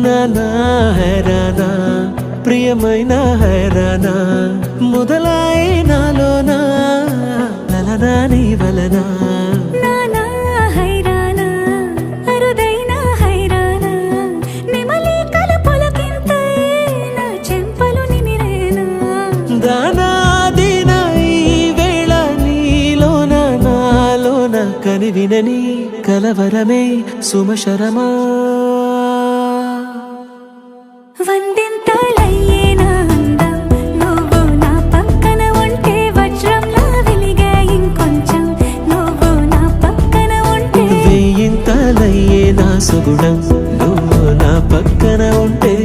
నానా హైరానా ప్రియమైన హైరానా మొదలాయి నాలోనా లలనా నీ వలనా నానా హైరానా అరుదైన హైరానా నిమలి కలపులకింతై నా చెంపలు నిమిరేనా దానా దినా ఈ వేళ నీలోన నాలోన కనివినని కలవరమే సుమశరమా వందింతలయ్యేనా అందం నువ్వు నా పక్కన ఉంటే వజ్రంలా వెలిగే ఇంకొంచెం నువ్వు నా పక్కన ఉంటే వేయింతలయ్యే నా సుగుణం నువ్వు నా పక్కన ఉంటే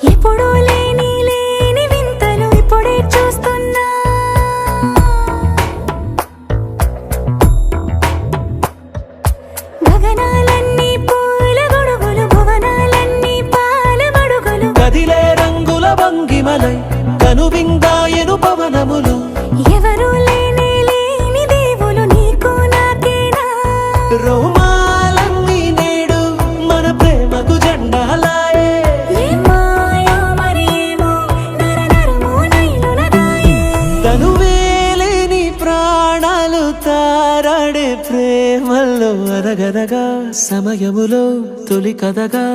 ఎప్పుడూ లేని వింతలు ఇప్పుడే చూస్తున్నా గగనాలన్నీ పూల గొడుగులు భువనాలన్నీ పాల మడుగులు కదిలే రంగుల భంగిమలై కనువిందాయను పవనములు ఎవరూ లేని దేవులు నీకు నాకేనా రోమాలన్నీ నేడు మన ప్రేమకు జెండాలాయే మాయో మరి ఏమో నరనరమో నైలున దాయే తనువేలేని ప్రాణాలు తారాడే ప్రేమల్లో అదగదగా సమయములో తొలి కథగా